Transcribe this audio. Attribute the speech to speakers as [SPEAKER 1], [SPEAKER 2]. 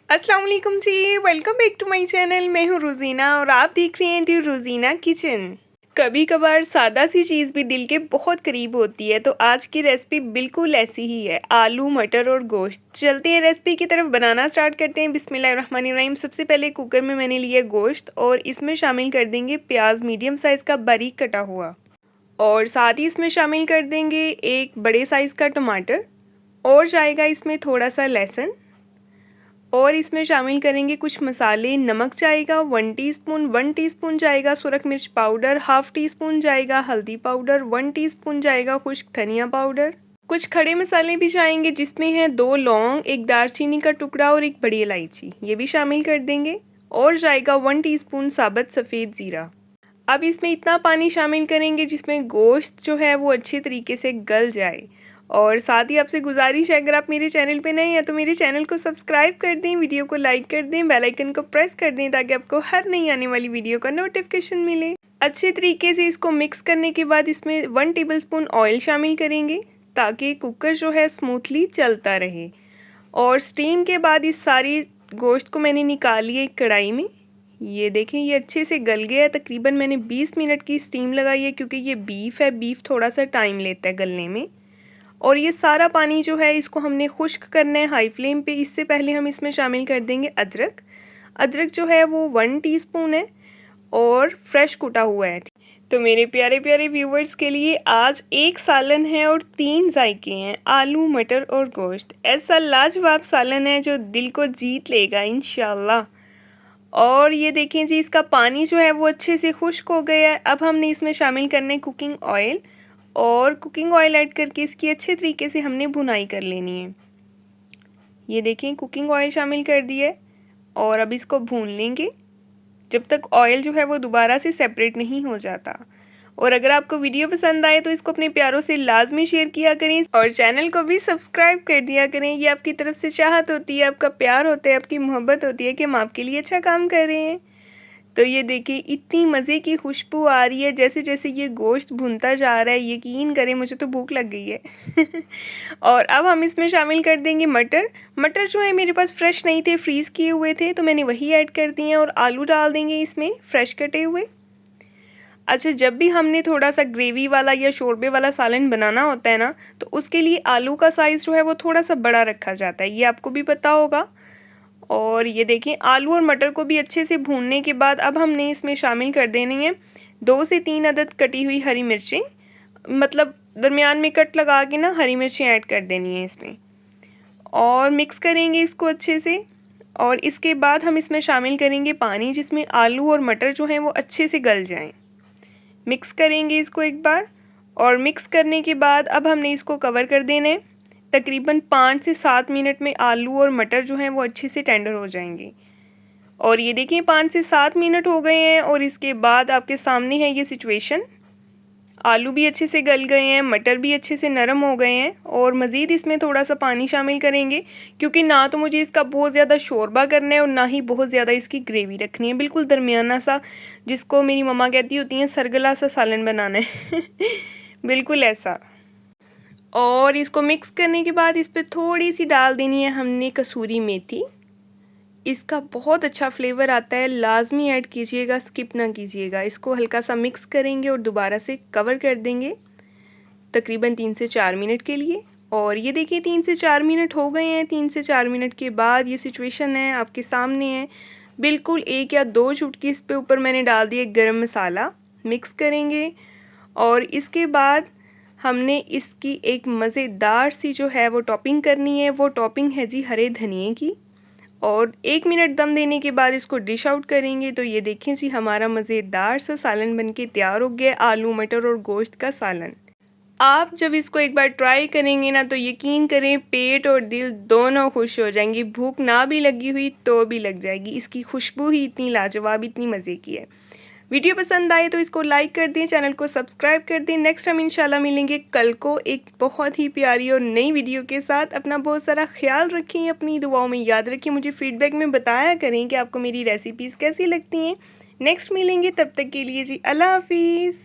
[SPEAKER 1] अस्सलाम वालेकुम जी, welcome back to my channel. मैं हूँ रोज़ीना और आप देख रहे हैं दी रोज़ीना किचन। कभी कभार सादा सी चीज़ भी दिल के बहुत करीब होती है, तो आज की रेसिपी बिल्कुल ऐसी ही है, आलू मटर और गोश्त। चलते हैं रेसिपी की तरफ, बनाना स्टार्ट करते हैं। बिस्मिल्लाहिर्रहमानिर्रहीम। सबसे पहले कुकर में मैंने लिया गोश्त और इसमें शामिल कर देंगे प्याज मीडियम साइज़ का बारीक कटा हुआ, और साथ ही इसमें शामिल कर देंगे एक बड़े साइज़ का टमाटर, और जाएगा इसमें थोड़ा सा लहसुन, और इसमें शामिल करेंगे कुछ मसाले। नमक जाएगा 1 टीस्पून, 1 टीस्पून जाएगा सुरख मिर्च पाउडर, हाफ टी स्पून जाएगा हल्दी पाउडर, 1 टीस्पून जाएगा खुश्क धनिया पाउडर। कुछ खड़े मसाले भी जाएंगे जिसमें है 2 लौंग, एक दालचीनी का टुकड़ा और एक बड़ी इलायची, ये भी शामिल कर देंगे। और जाएगा 1 टीस्पून साबुत सफ़ेद ज़ीरा। अब इसमें इतना पानी शामिल करेंगे जिसमें गोश्त जो है वो अच्छे तरीके से गल जाए। और साथ ही आपसे गुजारिश है, अगर आप मेरे चैनल पे नए हैं तो मेरे चैनल को सब्सक्राइब कर दें, वीडियो को लाइक कर दें, बेल आइकन को प्रेस कर दें ताकि आपको हर नई आने वाली वीडियो का नोटिफिकेशन मिले। अच्छे तरीके से इसको मिक्स करने के बाद इसमें 1 टेबलस्पून ऑयल शामिल करेंगे ताकि कुकर जो है स्मूथली चलता रहे। और स्टीम के बाद इस सारी गोश्त को मैंने निकाल लिया एक कढ़ाई में। ये देखें, ये अच्छे से गल गया है। तकरीबन मैंने 20 मिनट की स्टीम लगाई है क्योंकि ये बीफ है, बीफ थोड़ा सा टाइम लेता है गलने में। और ये सारा पानी जो है इसको हमने खुश्क करना है हाई फ्लेम पे। इससे पहले हम इसमें शामिल कर देंगे अदरक। अदरक जो है वो 1 टीस्पून है और फ्रेश कुटा हुआ है। तो मेरे प्यारे प्यारे व्यूवर्स के लिए आज एक सालन है और 3 जायके हैं, आलू मटर और गोश्त। ऐसा लाजवाब सालन है जो दिल को जीत लेगा इंशाल्लाह। और ये देखें जी, इसका पानी जो है वो अच्छे से खुश्क हो गया है। अब हमने इसमें शामिल करना है कुकिंग ऑयल, और कुकिंग ऑयल ऐड करके इसकी अच्छे तरीके से हमने भुनाई कर लेनी है। ये देखें, कुकिंग ऑयल शामिल कर दिया है और अब इसको भून लेंगे जब तक ऑयल जो है वो दोबारा से सेपरेट नहीं हो जाता। और अगर आपको वीडियो पसंद आए तो इसको अपने प्यारों से लाजमी शेयर किया करें और चैनल को भी सब्सक्राइब कर दिया करें। ये आपकी तरफ से चाहत होती है, आपका प्यार होता है, आपकी मोहब्बत होती है कि हम आपके लिए अच्छा काम कर रहे हैं। तो ये देखिए, इतनी मज़े की खुशबू आ रही है जैसे जैसे ये गोश्त भुनता जा रहा है। यकीन करें, मुझे तो भूख लग गई है। और अब हम इसमें शामिल कर देंगे मटर। मटर जो है मेरे पास फ्रेश नहीं थे, फ्रीज़ किए हुए थे, तो मैंने वही ऐड कर दिए हैं। और आलू डाल देंगे इसमें फ्रेश कटे हुए। अच्छा, जब भी हमने थोड़ा सा ग्रेवी वाला या शोरबे वाला सालन बनाना होता है ना, तो उसके लिए आलू का साइज़ जो है वो थोड़ा सा बड़ा रखा जाता है, ये आपको भी पता होगा। और ये देखें, आलू और मटर को भी अच्छे से भूनने के बाद अब हमने इसमें शामिल कर देनी है 2 से 3 अदद कटी हुई हरी मिर्चें, मतलब दरमियान में कट लगा के ना हरी मिर्चें ऐड कर देनी है इसमें। और मिक्स करेंगे इसको अच्छे से। और इसके बाद हम इसमें शामिल करेंगे पानी जिसमें आलू और मटर जो हैं वो अच्छे से गल जाएं। मिक्स करेंगे इसको एक बार, और मिक्स करने के बाद अब हमने इसको कवर कर देना है। तकरीबन 5 से 7 मिनट में आलू और मटर जो हैं वो अच्छे से टेंडर हो जाएंगे। और ये देखिए, 5 से 7 मिनट हो गए हैं और इसके बाद आपके सामने है ये सिचुएशन। आलू भी अच्छे से गल गए हैं, मटर भी अच्छे से नरम हो गए हैं। और मज़ीद इसमें थोड़ा सा पानी शामिल करेंगे क्योंकि ना तो मुझे इसका बहुत ज़्यादा शोरबा करना है और ना ही बहुत ज़्यादा इसकी ग्रेवी रखनी है। बिल्कुल दरमियाना सा, जिसको मेरी मम्मा कहती होती हैं सरगला सा सालन बनाना है। बिल्कुल ऐसा। और इसको मिक्स करने के बाद इस पर थोड़ी सी डाल देनी है हमने कसूरी मेथी। इसका बहुत अच्छा फ्लेवर आता है, लाजमी ऐड कीजिएगा, स्किप ना कीजिएगा। इसको हल्का सा मिक्स करेंगे और दोबारा से कवर कर देंगे तकरीबन 3 से 4 मिनट के लिए। और ये देखिए, 3 से 4 मिनट हो गए हैं। 3 से 4 मिनट के बाद ये सिचुएशन है आपके सामने है। बिल्कुल 1 या 2 चुटकी इस पे ऊपर मैंने डाल दिए गरम मसाला। मिक्स करेंगे और इसके बाद हमने इसकी एक मज़ेदार सी जो है वो टॉपिंग करनी है। वो टॉपिंग है जी हरे धनिए की। और 1 मिनट दम देने के बाद इसको डिश आउट करेंगे। तो ये देखें जी, हमारा मज़ेदार सा सालन बनके तैयार हो गया, आलू मटर और गोश्त का सालन। आप जब इसको एक बार ट्राई करेंगे ना, तो यकीन करें पेट और दिल दोनों खुश हो जाएंगे। भूख ना भी लगी हुई तो भी लग जाएगी, इसकी खुशबू ही इतनी लाजवाब, इतनी मज़े की है। वीडियो पसंद आए तो इसको लाइक कर दें, चैनल को सब्सक्राइब कर दें। नेक्स्ट हम इंशाल्लाह मिलेंगे कल को एक बहुत ही प्यारी और नई वीडियो के साथ। अपना बहुत सारा ख्याल रखें, अपनी दुआओं में याद रखें। मुझे फीडबैक में बताया करें कि आपको मेरी रेसिपीज़ कैसी लगती हैं। नेक्स्ट मिलेंगे, तब तक के लिए जी अल्लाह हाफिज़।